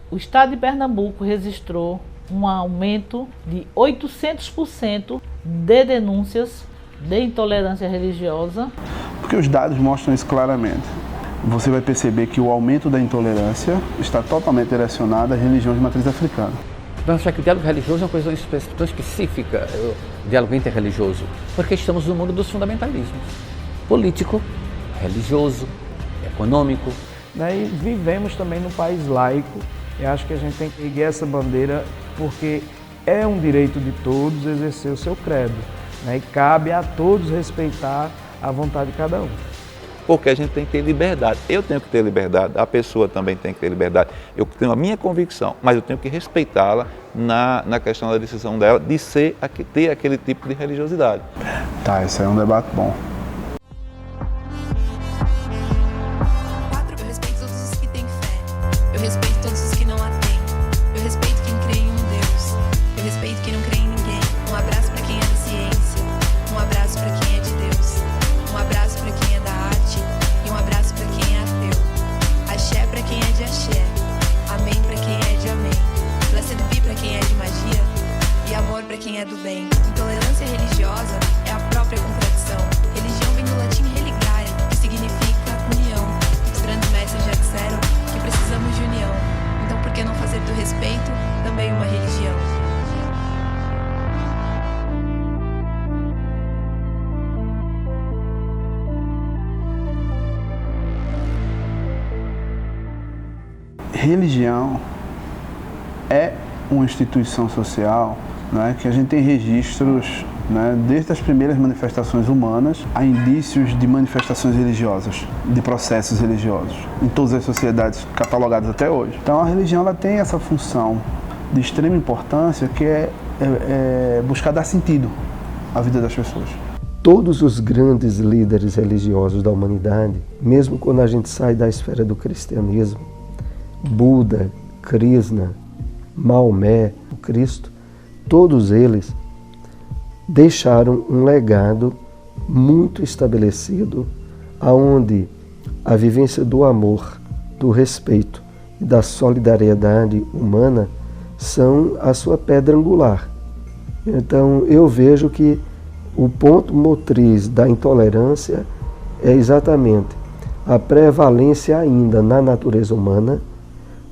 O estado de Pernambuco registrou um aumento de 800% de denúncias de intolerância religiosa. Porque os dados mostram isso claramente. Você vai perceber que o aumento da intolerância está totalmente direcionado às religiões de matriz africana. Vamos achar que o diálogo religioso é uma coisa tão específica, o diálogo interreligioso, porque estamos no mundo dos fundamentalismos. Político, religioso, econômico. E vivemos também num país laico, e acho que a gente tem que erguer essa bandeira porque é um direito de todos exercer o seu credo, e cabe a todos respeitar a vontade de cada um. Porque a gente tem que ter liberdade. Eu tenho que ter liberdade, a pessoa também tem que ter liberdade. Eu tenho a minha convicção, mas eu tenho que respeitá-la na questão da decisão dela de ter aquele tipo de religiosidade. Tá, esse é um debate bom. Eu respeito todos os que têm fé. Eu respeito todos os que não a têm. Eu respeito quem crê em um Deus. Eu respeito quem não crê em ninguém. Um abraço pra quem é da ciência. Um abraço pra quem é de Deus. Um abraço pra quem é da arte. E um abraço pra quem é ateu. Axé pra quem é de axé. Amém pra quem é de amém. Blessed be pra quem é de magia. E amor pra quem é do bem. Intolerância religiosa é a própria contradição. Religião vem do latim religare, que significa união. Os grandes mestres já disseram que precisamos de união. Então por que não fazer do respeito também uma religião? Religião é uma instituição social, que a gente tem registros, desde as primeiras manifestações humanas a indícios de manifestações religiosas, de processos religiosos, em todas as sociedades catalogadas até hoje. Então a religião ela tem essa função de extrema importância que é buscar dar sentido à vida das pessoas. Todos os grandes líderes religiosos da humanidade, mesmo quando a gente sai da esfera do cristianismo, Buda, Krishna, Maomé, o Cristo, todos eles deixaram um legado muito estabelecido, onde a vivência do amor, do respeito e da solidariedade humana são a sua pedra angular. Então eu vejo que o ponto motriz da intolerância é exatamente a prevalência ainda na natureza humana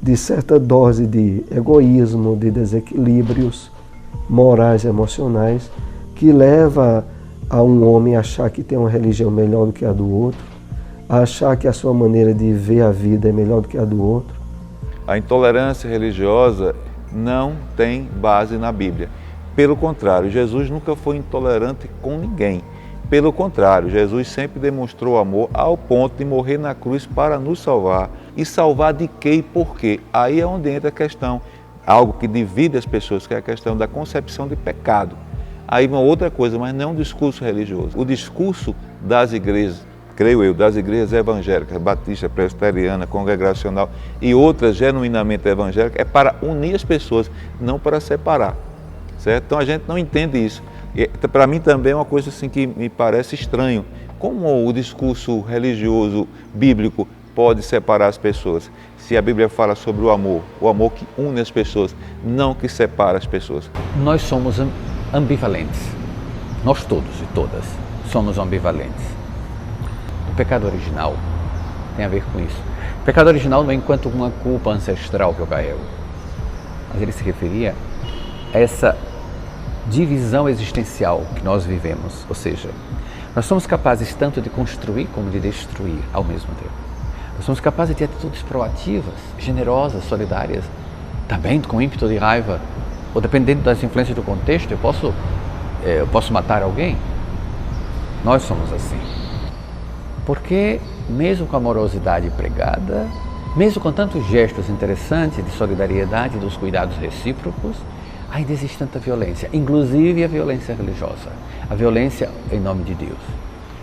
de certa dose de egoísmo, de desequilíbrios morais e emocionais, que leva a um homem a achar que tem uma religião melhor do que a do outro, a achar que a sua maneira de ver a vida é melhor do que a do outro. A intolerância religiosa não tem base na Bíblia. Pelo contrário, Jesus nunca foi intolerante com ninguém. Pelo contrário, Jesus sempre demonstrou amor ao ponto de morrer na cruz para nos salvar. E salvar de quê e por quê? Aí é onde entra a questão, algo que divide as pessoas, que é a questão da concepção de pecado. Aí uma outra coisa, mas não é um discurso religioso. O discurso das igrejas, creio eu, das igrejas evangélicas, batista, presbiteriana, congregacional e outras genuinamente evangélicas, é para unir as pessoas, não para separar. Certo? Então a gente não entende isso. Para mim também é uma coisa assim que me parece estranho. Como o discurso religioso bíblico pode separar as pessoas? Se a Bíblia fala sobre o amor que une as pessoas, não que separa as pessoas. Nós somos ambivalentes. Nós todos e todas somos ambivalentes. O pecado original tem a ver com isso. O pecado original não é enquanto uma culpa ancestral que o Gael, mas ele se referia a essa divisão existencial que nós vivemos, ou seja, nós somos capazes tanto de construir como de destruir ao mesmo tempo. Nós somos capazes de ter atitudes proativas, generosas, solidárias, também com ímpeto de raiva, ou dependendo das influências do contexto, eu posso matar alguém. Nós somos assim. Porque mesmo com a amorosidade pregada, mesmo com tantos gestos interessantes de solidariedade e dos cuidados recíprocos, ainda existe tanta violência, inclusive a violência religiosa, a violência em nome de Deus.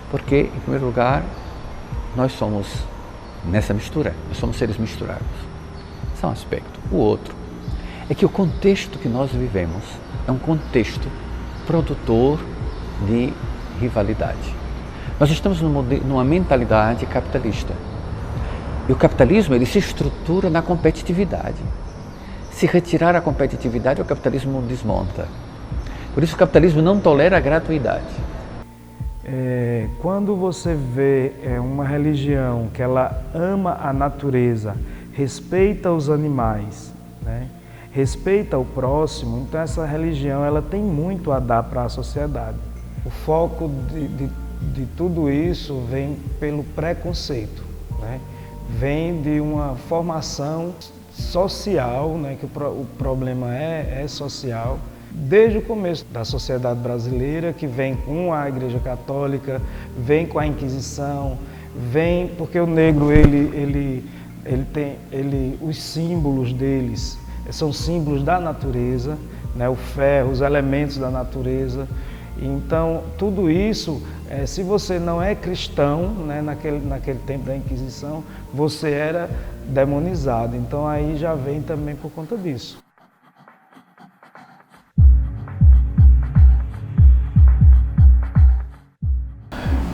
Porque, em primeiro lugar, nós somos nessa mistura, nós somos seres misturados. Esse é um aspecto. O outro é que o contexto que nós vivemos é um contexto produtor de rivalidade. Nós estamos numa mentalidade capitalista. E o capitalismo ele se estrutura na competitividade. Se retirar a competitividade, o capitalismo desmonta. Por isso o capitalismo não tolera a gratuidade. Quando você vê uma religião que ela ama a natureza, respeita os animais, né? Respeita o próximo, então essa religião ela tem muito a dar para a sociedade. O foco de tudo isso vem pelo preconceito, né? Vem de uma formação social, né? Que o problema é social. Desde o começo da sociedade brasileira, que vem com a Igreja Católica, vem com a Inquisição, vem porque o negro ele tem os símbolos deles são símbolos da natureza, né? O ferro, os elementos da natureza. Então tudo isso, se você não é cristão, né? naquele tempo da Inquisição, você era demonizado. Então aí já vem também por conta disso.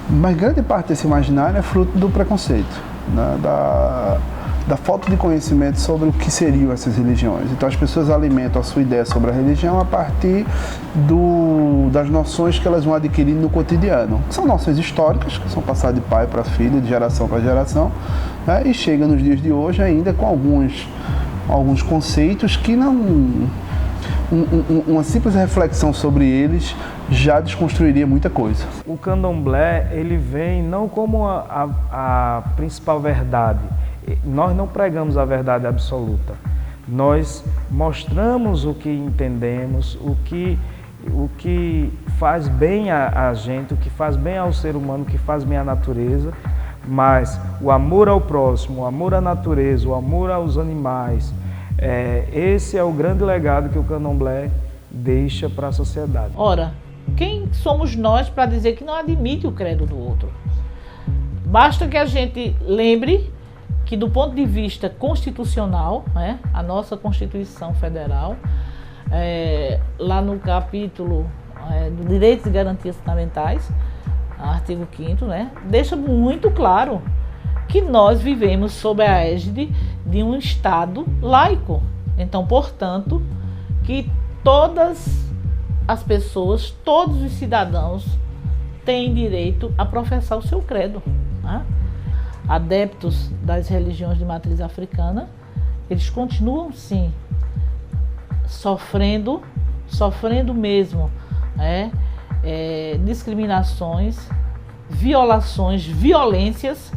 Mas grande parte desse imaginário é fruto do preconceito, né? Da falta de conhecimento sobre o que seriam essas religiões. Então as pessoas alimentam a sua ideia sobre a religião a partir das noções que elas vão adquirindo no cotidiano. São noções históricas, que são passadas de pai para filho, de geração para geração, né? E chega nos dias de hoje ainda com alguns conceitos que não... Uma simples reflexão sobre eles já desconstruiria muita coisa. O candomblé, ele vem não como a principal verdade. Nós não pregamos a verdade absoluta. Nós mostramos o que entendemos, o que faz bem a gente, o que faz bem ao ser humano, o que faz bem à natureza, mas o amor ao próximo, o amor à natureza, o amor aos animais, esse é o grande legado que o candomblé deixa para a sociedade. Ora, quem somos nós para dizer que não admite o credo do outro? Basta que a gente lembre que do ponto de vista constitucional, né, a nossa Constituição Federal, lá no capítulo do Direitos e Garantias Fundamentais, artigo 5º, né, deixa muito claro que nós vivemos sob a égide de um Estado laico. Então, portanto, que todas as pessoas, todos os cidadãos têm direito a professar o seu credo, né? Adeptos das religiões de matriz africana, eles continuam sim sofrendo mesmo discriminações, violações, violências,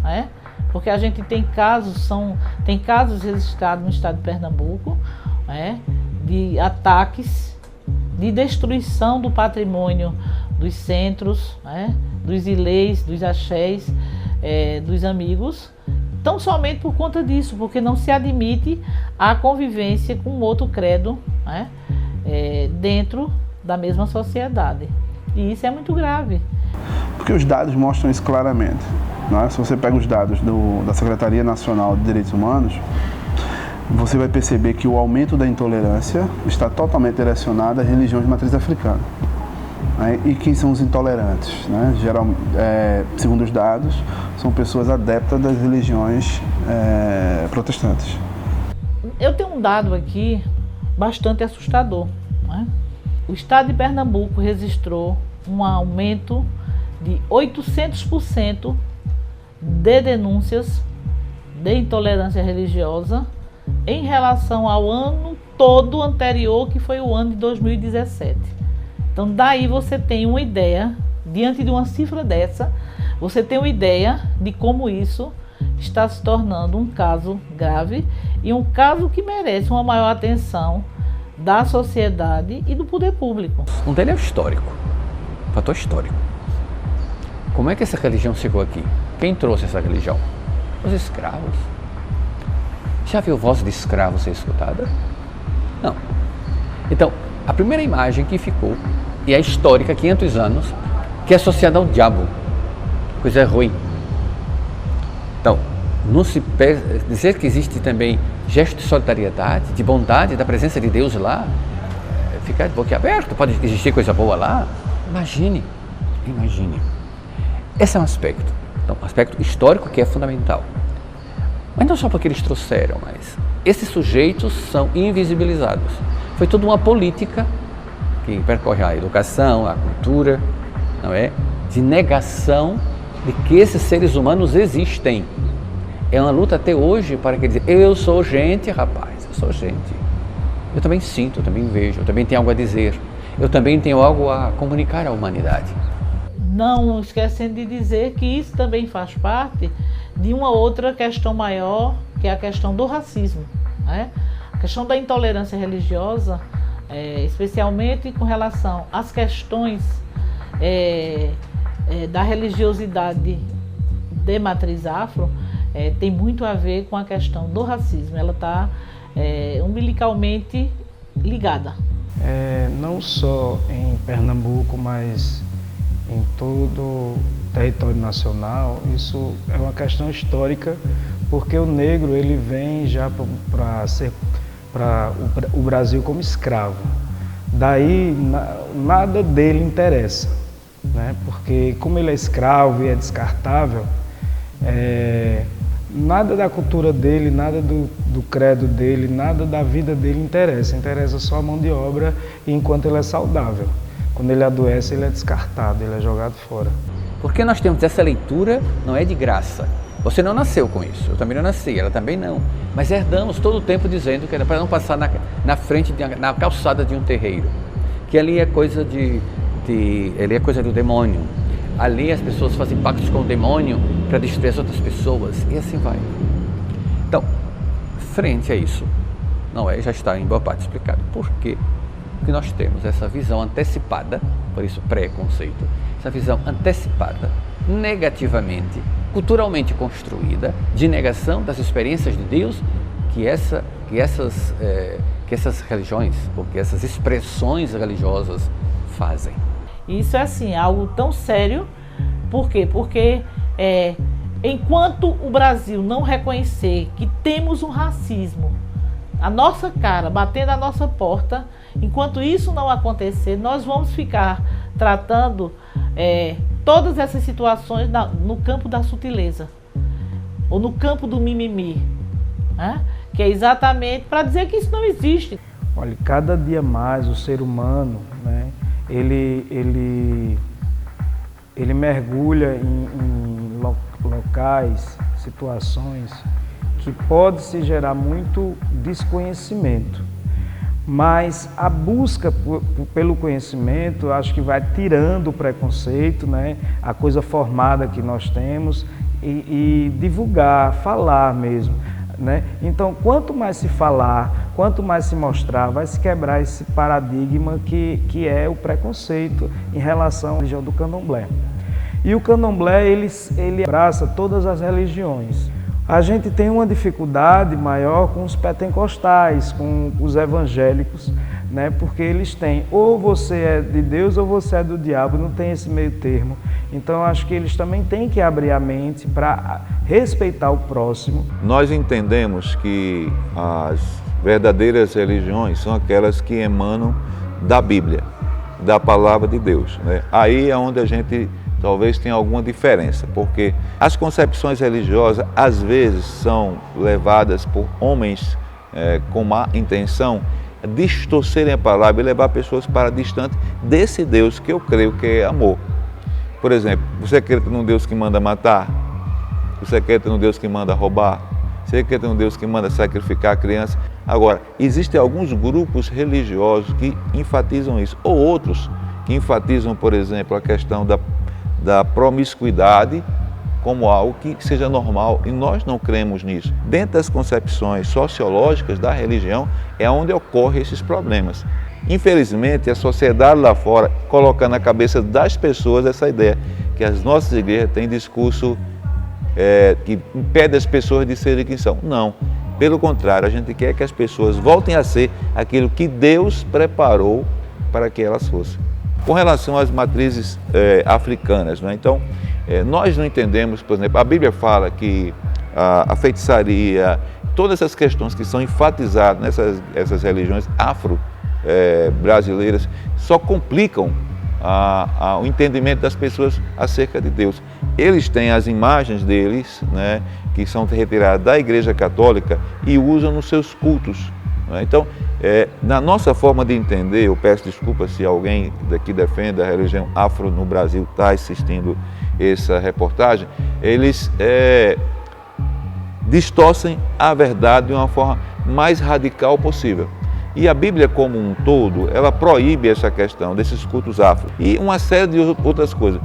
porque a gente tem casos registrados no estado de Pernambuco, de ataques, de destruição do patrimônio dos centros, dos ilês, dos axés, dos amigos, tão somente por conta disso, porque não se admite a convivência com outro credo, dentro da mesma sociedade. E isso é muito grave. Porque os dados mostram isso claramente, né? Se você pega os dados da Secretaria Nacional de Direitos Humanos, você vai perceber que o aumento da intolerância está totalmente direcionado às religiões de matriz africana. E quem são os intolerantes? Né? Segundo os dados, são pessoas adeptas das religiões protestantes. Eu tenho um dado aqui bastante assustador, né? O estado de Pernambuco registrou um aumento de 800% de denúncias de intolerância religiosa em relação ao ano todo anterior, que foi o ano de 2017. Então daí você tem uma ideia, diante de uma cifra dessa, você tem uma ideia de como isso está se tornando um caso grave e um caso que merece uma maior atenção da sociedade e do poder público. Um dele é o histórico, o fator histórico. Como é que essa religião chegou aqui? Quem trouxe essa religião? Os escravos. Já viu voz de escravo ser escutada? Não. Então, a primeira imagem que ficou, e é histórica, 500 anos, que é associada ao diabo, coisa ruim. Então, não se dizer que existe também gesto de solidariedade, de bondade, da presença de Deus lá, ficar de boca aberta, pode existir coisa boa lá? Imagine. Esse é um aspecto. Então, um aspecto histórico que é fundamental. Mas não só porque eles trouxeram, mas esses sujeitos são invisibilizados. Foi toda uma política que percorre a educação, a cultura, não é? De negação de que esses seres humanos existem. É uma luta até hoje para que dizer, eu sou gente, rapaz, eu sou gente. Eu também sinto, eu também vejo, eu também tenho algo a dizer, eu também tenho algo a comunicar à humanidade. Não esquecendo de dizer que isso também faz parte de uma outra questão maior, que é a questão do racismo, né? A questão da intolerância religiosa, especialmente com relação às questões da religiosidade de matriz afro, tem muito a ver com a questão do racismo. Ela está umbilicalmente ligada. Não só em Pernambuco, mas em todo o território nacional, isso é uma questão histórica, porque o negro ele vem já para o Brasil como escravo. Daí nada dele interessa, né? Porque como ele é escravo e é descartável, nada da cultura dele, nada do credo dele, nada da vida dele interessa só a mão de obra enquanto ele é saudável. Quando ele adoece, ele é descartado, ele é jogado fora. Porque nós temos essa leitura, não é de graça. Você não nasceu com isso, eu também não nasci, ela também não. Mas herdamos todo o tempo dizendo que era para não passar na frente, na calçada de um terreiro. Que ali é coisa ali é coisa do demônio. Ali as pessoas fazem pactos com o demônio para destruir as outras pessoas, e assim vai. Então, frente a isso, não é, já está em boa parte explicado por quê. Porque nós temos essa visão antecipada, por isso preconceito, essa visão antecipada, negativamente, culturalmente construída, de negação das experiências de Deus que essas religiões, ou que essas expressões religiosas fazem. Isso é assim, algo tão sério. Por quê? Porque enquanto o Brasil não reconhecer que temos um racismo, a nossa cara, batendo a nossa porta, enquanto isso não acontecer, nós vamos ficar tratando todas essas situações no campo da sutileza, ou no campo do mimimi, né? Que é exatamente para dizer que isso não existe. Olha, cada dia mais o ser humano, né, ele mergulha em locais, situações que pode se gerar muito desconhecimento, mas a busca pelo conhecimento, acho que vai tirando o preconceito, né, a coisa formada que nós temos, e divulgar, falar mesmo, né? Então, quanto mais se falar, quanto mais se mostrar, vai se quebrar esse paradigma que é o preconceito em relação à religião do candomblé. E o candomblé, ele abraça todas as religiões. A gente tem uma dificuldade maior com os pentecostais, com os evangélicos, né? Porque eles têm, ou você é de Deus ou você é do diabo, não tem esse meio termo. Então, acho que eles também têm que abrir a mente para respeitar o próximo. Nós entendemos que as verdadeiras religiões são aquelas que emanam da Bíblia, da palavra de Deus, né? Aí é onde a gente talvez tenha alguma diferença, porque as concepções religiosas às vezes são levadas por homens com má intenção, distorcerem a palavra e levar pessoas para distante desse Deus que eu creio que é amor. Por exemplo, você acredita num Deus que manda matar? Você acredita num Deus que manda roubar? Você acredita num Deus que manda sacrificar a criança? Agora, existem alguns grupos religiosos que enfatizam isso, ou outros que enfatizam, por exemplo, a questão da promiscuidade como algo que seja normal, e nós não cremos nisso. Dentro das concepções sociológicas da religião é onde ocorrem esses problemas. Infelizmente, a sociedade lá fora coloca na cabeça das pessoas essa ideia que as nossas igrejas têm discurso que impede as pessoas de serem quem são. Não, pelo contrário, a gente quer que as pessoas voltem a ser aquilo que Deus preparou para que elas fossem. Com relação às matrizes africanas, né? Então, nós não entendemos, por exemplo, a Bíblia fala que a feitiçaria, todas essas questões que são enfatizadas nessas religiões afro-brasileiras só complicam o entendimento das pessoas acerca de Deus. Eles têm as imagens deles, né, que são retiradas da Igreja Católica e usam nos seus cultos. Né? Então, na nossa forma de entender, eu peço desculpa se alguém daqui defende a religião afro no Brasil está assistindo essa reportagem, eles distorcem a verdade de uma forma mais radical possível. E a Bíblia como um todo, ela proíbe essa questão desses cultos afro e uma série de outras coisas.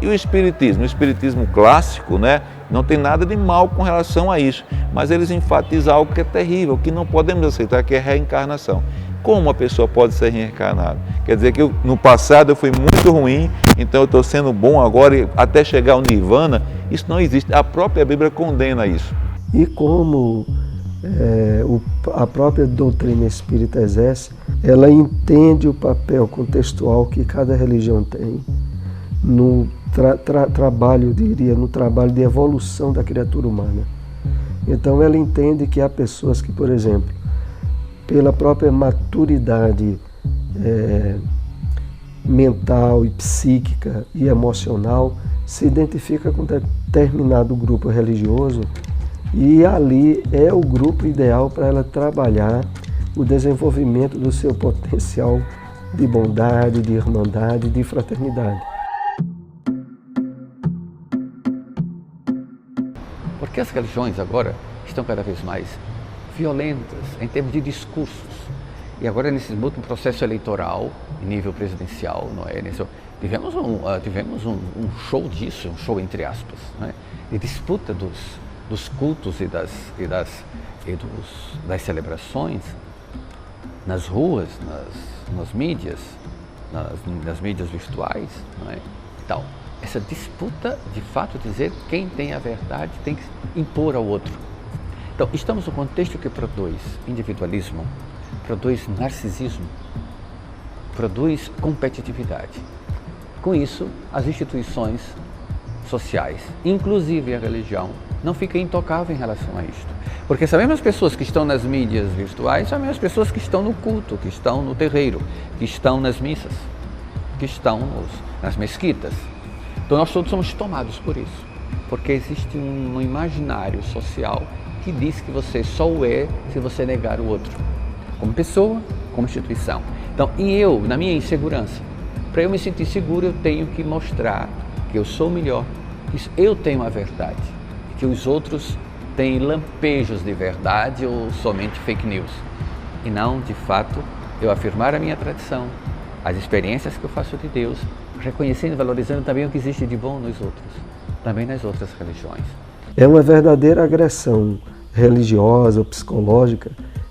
E o espiritismo clássico, né, não tem nada de mal com relação a isso, mas eles enfatizam algo que é terrível, que não podemos aceitar, que é a reencarnação. Como uma pessoa pode ser reencarnada? Quer dizer que no passado eu fui muito ruim, então eu estou sendo bom agora e até chegar ao nirvana? Isso não existe. A própria Bíblia condena isso. E como a própria doutrina espírita exerce, ela entende o papel contextual que cada religião tem no trabalho, no trabalho de evolução da criatura humana. Então ela entende que há pessoas que, por exemplo, pela própria maturidade mental e psíquica e emocional, se identifica com determinado grupo religioso e ali é o grupo ideal para ela trabalhar o desenvolvimento do seu potencial de bondade, de irmandade, de fraternidade. Porque as religiões agora estão cada vez mais violentas em termos de discursos. E agora nesse último processo eleitoral, em nível presidencial, não é? Tivemos um show disso, um show entre aspas, não é? De disputa dos cultos e das celebrações nas ruas, nas mídias, nas mídias virtuais, não é? Então, essa disputa, de fato, dizer quem tem a verdade tem que impor ao outro. Então, estamos num contexto que produz individualismo, produz narcisismo, produz competitividade. Com isso, as instituições sociais, inclusive a religião, não fica intocável em relação a isto. Porque as mesmas pessoas que estão nas mídias virtuais são as mesmas pessoas que estão no culto, que estão no terreiro, que estão nas missas, que estão nas mesquitas. Então nós todos somos tomados por isso, porque existe um imaginário social que diz que você só o é se você negar o outro, como pessoa, como instituição. Então, na minha insegurança, para eu me sentir seguro, eu tenho que mostrar que eu sou melhor, que eu tenho a verdade, que os outros têm lampejos de verdade ou somente fake news. E não, de fato, eu afirmar a minha tradição, as experiências que eu faço de Deus, reconhecendo e valorizando também o que existe de bom nos outros, também nas outras religiões. É uma verdadeira agressão religiosa ou psicológica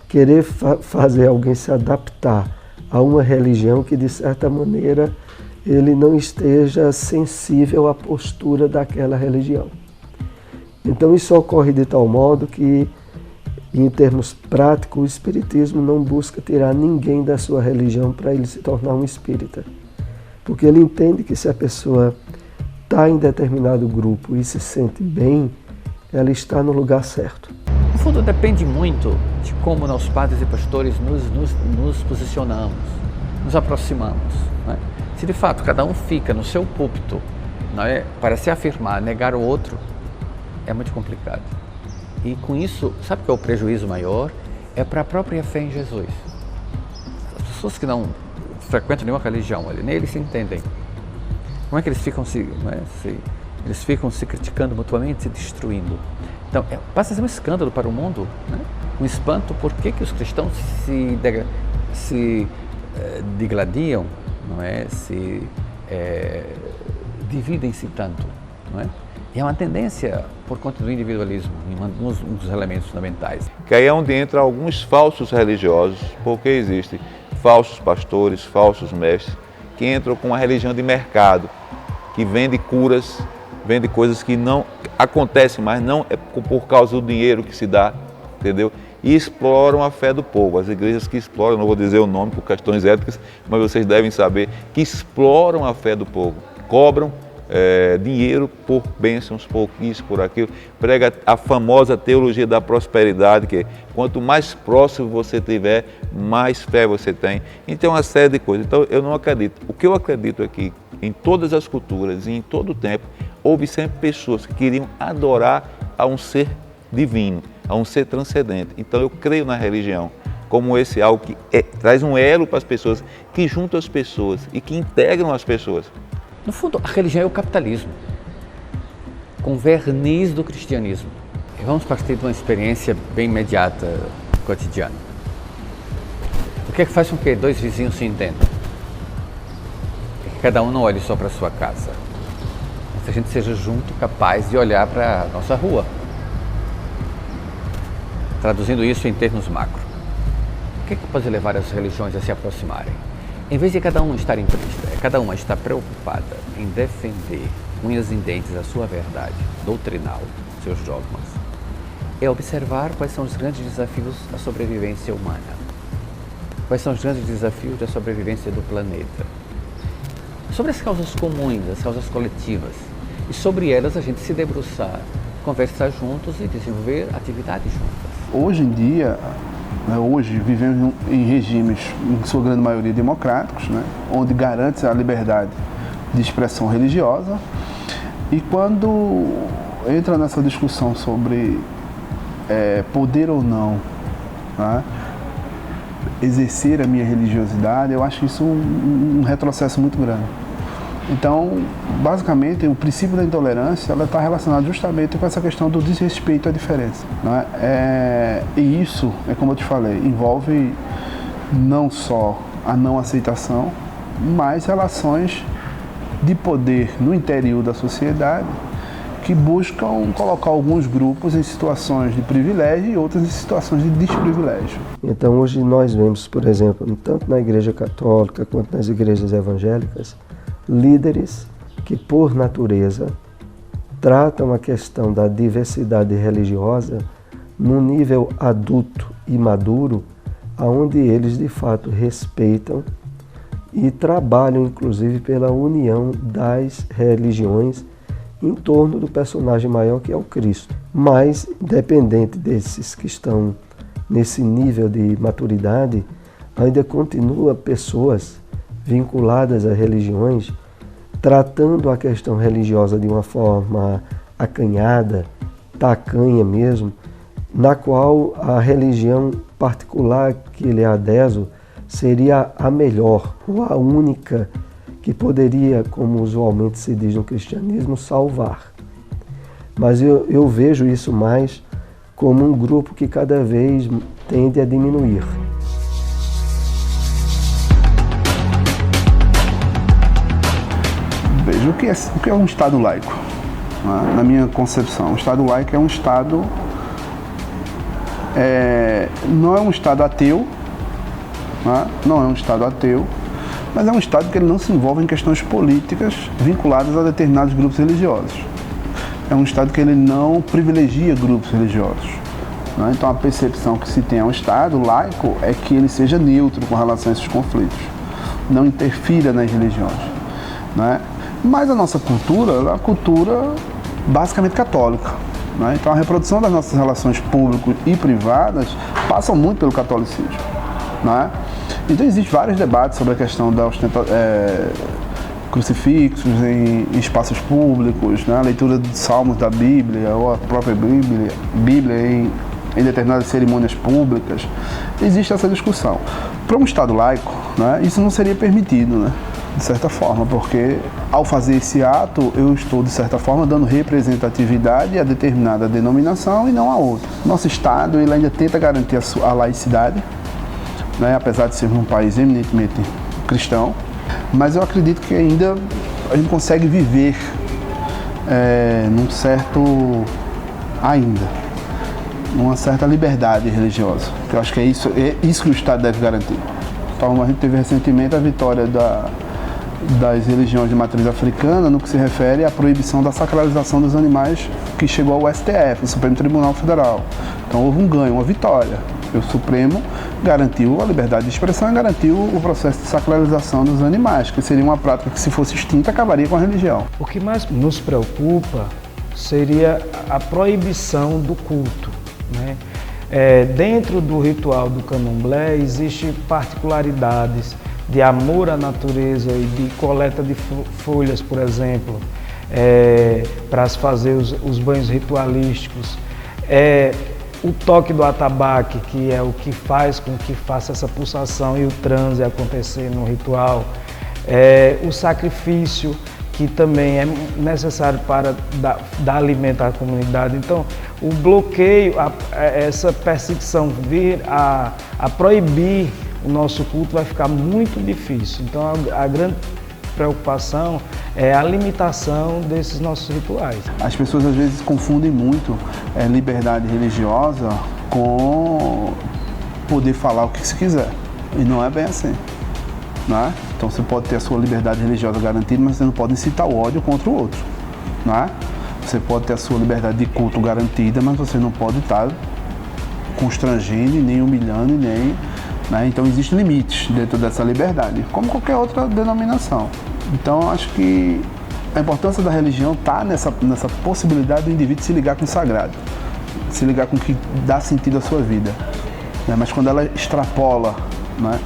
querer fazer alguém se adaptar a uma religião que, de certa maneira, ele não esteja sensível à postura daquela religião. Então isso ocorre de tal modo que, em termos práticos, o espiritismo não busca tirar ninguém da sua religião para ele se tornar um espírita. Porque ele entende que se a pessoa está em determinado grupo e se sente bem, ela está no lugar certo. No fundo, depende muito de como nós, padres e pastores, nos posicionamos, nos aproximamos. Não é? Se de fato cada um fica no seu púlpito, não é, para se afirmar, negar o outro, é muito complicado. E com isso, sabe qual é o prejuízo maior? É para a própria fé em Jesus. As pessoas que não frequentam nenhuma religião, eles se entendem. Como é que eles ficam eles ficam se criticando mutuamente, se destruindo? Então, passa a ser um escândalo para o mundo, né? Um espanto. Por que os cristãos se digladiam, não é? Dividem-se tanto, não é? E é uma tendência por conta do individualismo, um dos elementos fundamentais. Que aí é onde entram alguns falsos religiosos, porque existem falsos pastores, falsos mestres, que entram com uma religião de mercado, que vende curas, vende coisas que não acontecem, mas não é por causa do dinheiro que se dá, entendeu? E exploram a fé do povo. As igrejas que exploram, não vou dizer o nome por questões éticas, mas vocês devem saber, que exploram a fé do povo, cobram dinheiro por bênçãos, por isso, por aquilo. Prega a famosa teologia da prosperidade, que quanto mais próximo você tiver, mais fé você tem. Então, uma série de coisas. Então, eu não acredito. O que eu acredito é que em todas as culturas e em todo o tempo, houve sempre pessoas que queriam adorar a um ser divino, a um ser transcendente. Então, eu creio na religião como esse algo que traz um elo para as pessoas, que junta as pessoas e que integram as pessoas. No fundo, a religião é o capitalismo, com verniz do cristianismo. E vamos partir de uma experiência bem imediata, cotidiana. O que é que faz com que dois vizinhos se entendam? É que cada um não olhe só para a sua casa, mas que a gente seja junto capaz de olhar para a nossa rua. Traduzindo isso em termos macro. O que é que pode levar as religiões a se aproximarem? Em vez de cada um estar em triste, cada uma está preocupada em defender unhas e dentes a sua verdade doutrinal, seus dogmas, é observar quais são os grandes desafios da sobrevivência humana, quais são os grandes desafios da sobrevivência do planeta, sobre as causas comuns, as causas coletivas, e sobre elas a gente se debruçar, conversar juntos e desenvolver atividades juntas. Hoje em dia, hoje vivemos em regimes, em sua grande maioria, democráticos, onde garante a liberdade de expressão religiosa. E quando entra nessa discussão sobre poder ou não exercer a minha religiosidade, eu acho isso um retrocesso muito grande. Então, basicamente, o princípio da intolerância está relacionado justamente com essa questão do desrespeito à diferença. E isso, como eu te falei, envolve não só a não aceitação, mas relações de poder no interior da sociedade que buscam colocar alguns grupos em situações de privilégio e outros em situações de desprivilégio. Então, hoje nós vemos, por exemplo, tanto na Igreja Católica quanto nas igrejas evangélicas, líderes que, por natureza, tratam a questão da diversidade religiosa num nível adulto e maduro, onde eles, de fato, respeitam e trabalham, inclusive, pela união das religiões em torno do personagem maior, que é o Cristo. Mas, independente desses que estão nesse nível de maturidade, ainda continua pessoas vinculadas a religiões, tratando a questão religiosa de uma forma acanhada, tacanha mesmo, na qual a religião particular que ele é adepto seria a melhor, ou a única que poderia, como usualmente se diz no cristianismo, salvar. Mas eu vejo isso mais como um grupo que cada vez tende a diminuir. Veja, o que é um Estado laico? Na minha concepção, o Estado laico é um Estado, não é um Estado ateu, não é um Estado ateu, mas é um Estado que ele não se envolve em questões políticas vinculadas a determinados grupos religiosos. É um Estado que ele não privilegia grupos religiosos. Então a percepção que se tem ao Estado laico é que ele seja neutro com relação a esses conflitos, não interfira nas religiões. Mas a nossa cultura é uma cultura basicamente católica. Então a reprodução das nossas relações públicas e privadas passam muito pelo catolicismo. Então existem vários debates sobre a questão da crucifixos em espaços públicos, a leitura de salmos da Bíblia ou a própria Bíblia em determinadas cerimônias públicas. Existe essa discussão. Para um Estado laico, isso não seria permitido, de certa forma, porque ao fazer esse ato eu estou, de certa forma, dando representatividade a determinada denominação e não a outra. Nosso Estado ele ainda tenta garantir a laicidade, apesar de ser um país eminentemente cristão, mas eu acredito que ainda a gente consegue viver numa certa liberdade religiosa, que eu acho que é isso que o Estado deve garantir. Então, a gente teve recentemente a vitória das religiões de matriz africana no que se refere à proibição da sacralização dos animais, que chegou ao STF, o Supremo Tribunal Federal. Então houve um ganho, uma vitória. O Supremo garantiu a liberdade de expressão e garantiu o processo de sacralização dos animais, que seria uma prática que, se fosse extinta, acabaria com a religião. O que mais nos preocupa seria a proibição do culto, né? Dentro do ritual do candomblé existem particularidades de amor à natureza e de coleta de folhas, por exemplo, para se fazer os banhos ritualísticos. O toque do atabaque, que é o que faz com que faça essa pulsação e o transe acontecer no ritual. O sacrifício, que também é necessário para dar alimento à comunidade. Então, o bloqueio, essa perseguição vir a proibir o nosso culto vai ficar muito difícil. Então, a grande preocupação é a limitação desses nossos rituais. As pessoas às vezes confundem muito liberdade religiosa com poder falar o que se quiser. E não é bem assim, né? Então você pode ter a sua liberdade religiosa garantida, mas você não pode incitar o ódio contra o outro, né? Você pode ter a sua liberdade de culto garantida, mas você não pode estar constrangendo, nem humilhando, nem... né? Então existem limites dentro dessa liberdade, como qualquer outra denominação. Então acho que a importância da religião está nessa possibilidade do indivíduo se ligar com o sagrado, se ligar com o que dá sentido à sua vida, né? Mas quando ela extrapola, né,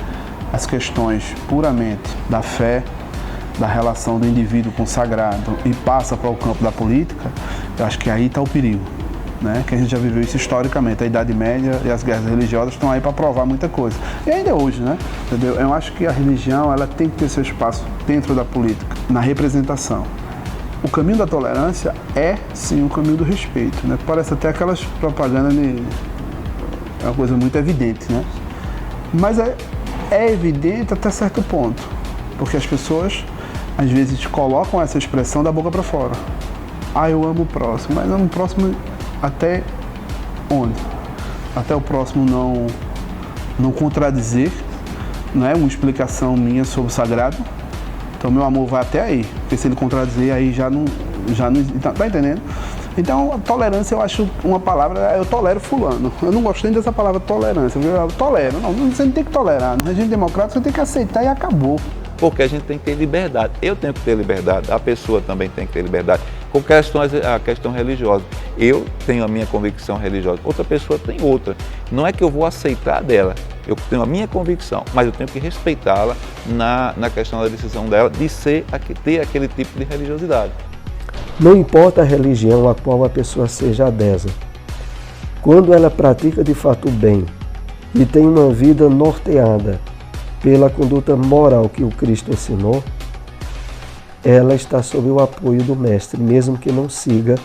as questões puramente da fé, da relação do indivíduo com o sagrado e passa para o campo da política, eu acho que aí está o perigo, né? Que a gente já viveu isso historicamente. A Idade Média e as guerras religiosas estão aí para provar muita coisa. E ainda hoje, né? Entendeu? Eu acho que a religião ela tem que ter seu espaço dentro da política, na representação. O caminho da tolerância é, sim, o caminho do respeito, né? Parece até aquelas propagandas de... é uma coisa muito evidente, né? Mas é evidente até certo ponto, porque as pessoas, às vezes, colocam essa expressão da boca para fora. Eu amo o próximo, mas amo o próximo até onde? Até o próximo não contradizer, né, uma explicação minha sobre o sagrado. Então meu amor vai até aí, porque se ele contradizer aí já não tá entendendo? Então a tolerância eu acho uma palavra, eu tolero fulano. Eu não gosto nem dessa palavra tolerância, eu tolero. Não, você não tem que tolerar. No regime democrático você tem que aceitar e acabou. Porque a gente tem que ter liberdade. Eu tenho que ter liberdade, a pessoa também tem que ter liberdade. Com a questão religiosa. Eu tenho a minha convicção religiosa, outra pessoa tem outra. Não é que eu vou aceitar dela, eu tenho a minha convicção, mas eu tenho que respeitá-la na questão da decisão dela de ter aquele tipo de religiosidade. Não importa a religião a qual a pessoa seja adesa. Quando ela pratica de fato o bem e tem uma vida norteada pela conduta moral que o Cristo ensinou, ela está sob o apoio do Mestre, mesmo que não siga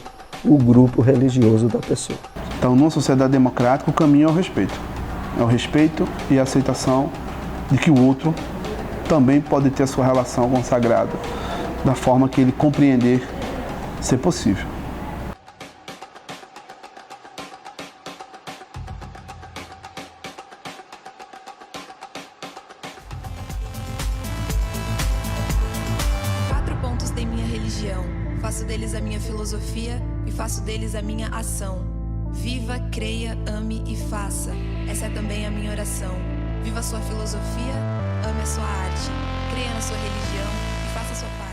o grupo religioso da pessoa. Então, numa sociedade democrática, o caminho é o respeito. É o respeito e a aceitação de que o outro também pode ter a sua relação com o sagrado, da forma que ele compreender ser possível. Tem minha religião, faço deles a minha filosofia e faço deles a minha ação. Viva, creia, ame e faça. Essa é também a minha oração. Viva a sua filosofia, ame a sua arte, creia na sua religião e faça a sua parte.